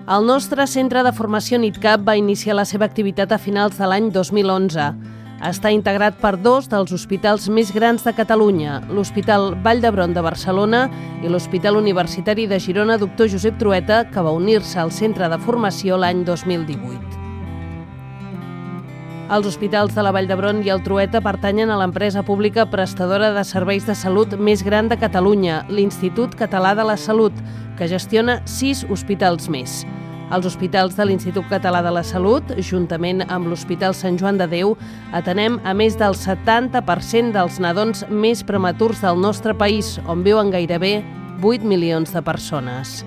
El nostre centre de formació NITCAP va iniciar la seva activitat a finals de l'any 2011. Està integrat per dos dels hospitals més grans de Catalunya, l'Hospital Vall d'Hebron de Barcelona i l'Hospital Universitari de Girona Dr. Josep Trueta, que va unir-se al centre de formació l'any 2018. Els hospitals de la Vall d'Hebron i el Trueta pertanyen a l'empresa pública prestadora de serveis de salut més gran de Catalunya, l'Institut Català de la Salut, que gestiona 6 hospitals més. Els hospitals de l'Institut Català de la Salut, juntament amb l'Hospital Sant Joan de Déu, atenem a més del 70% dels nadons més prematurs del nostre país, on viuen gairebé 8 milions de persones.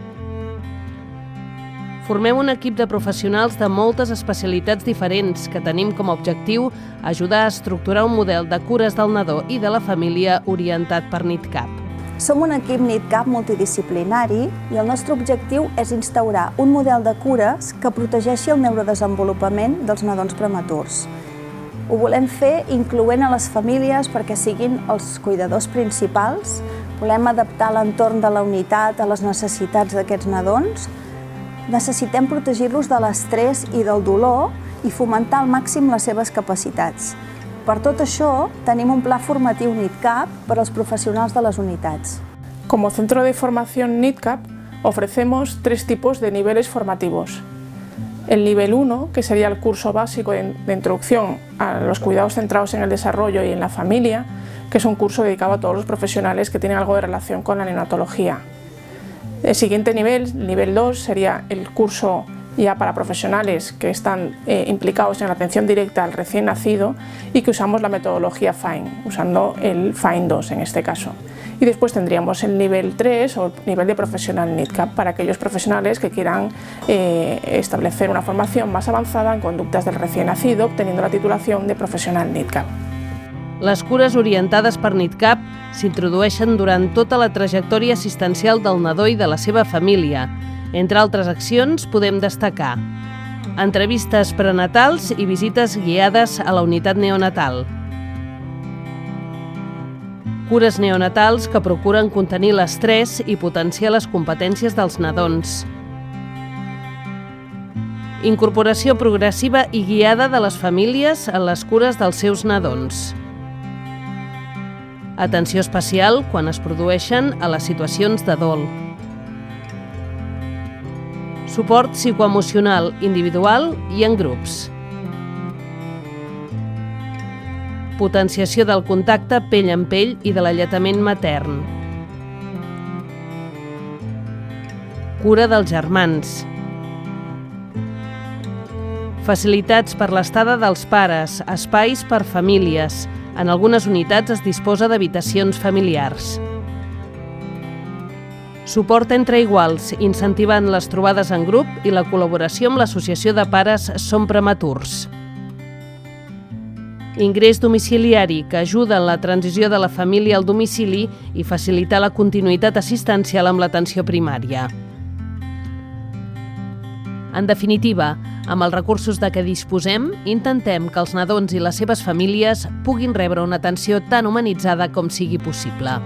Formem un equip de professionals de moltes especialitats diferents que tenim com a objectiu ajudar a estructurar un model de cures del nadó i de la família orientat per NITCAP. Som un equip NITCAP multidisciplinari i el nostre objectiu és instaurar un model de cures que protegeixi el neurodesenvolupament dels nadons prematurs. Ho volem fer incloent a les famílies perquè siguin els cuidadors principals, volem adaptar l'entorn de la unitat a les necessitats d'aquests nadons, necessitem protegir-los de l'estrès i del dolor i fomentar al màxim les seves capacitats. Per tot això, tenim un pla formatiu NITCAP per als profesionals de les unitats. Como centro de formación NITCAP, ofrecemos 3 tipos de niveles formativos. El nivel 1, que sería el curso básico de introducción a los cuidados centrados en el desarrollo y en la familia, que es un curso dedicado a todos los profesionales que tienen algo de relación con la neonatología. El siguiente nivel, nivel 2, sería el curso ya para profesionales que están implicados en la atención directa al recién nacido y que usamos la metodología FINE, usando el FINE 2 en este caso. Y después tendríamos el nivel 3 o nivel de profesional NITCAP para aquellos profesionales que quieran establecer una formación más avanzada en conductas del recién nacido, obteniendo la titulación de profesional NITCAP. Les cures orientades per NITCAP s'introdueixen durant tota la trajectòria assistencial del nadó i de la seva família. Entre altres accions podem destacar entrevistes prenatals i visites guiades a la unitat neonatal. Cures neonatals que procuren contenir l'estrès i potenciar les competències dels nadons. Incorporació progressiva i guiada de les famílies en les cures dels seus nadons. Atenció especial quan es produeixen a les situacions de dol. Suport psicoemocional individual i en grups. Potenciació del contacte pell amb pell i de l'alletament matern. Cura dels germans. Facilitats per l'estada dels pares, espais per famílies. En algunes unitats es disposa d'habitacions familiars. Suport entre iguals, incentivant les trobades en grup i la col·laboració amb l'Associació de Pares Som Prematurs. Ingrés domiciliari, que ajuda en la transició de la família al domicili i facilitar la continuïtat assistencial amb l'atenció primària. En definitiva, amb els recursos de què disposem, intentem que els nadons i les seves famílies puguin rebre una atenció tan humanitzada com sigui possible.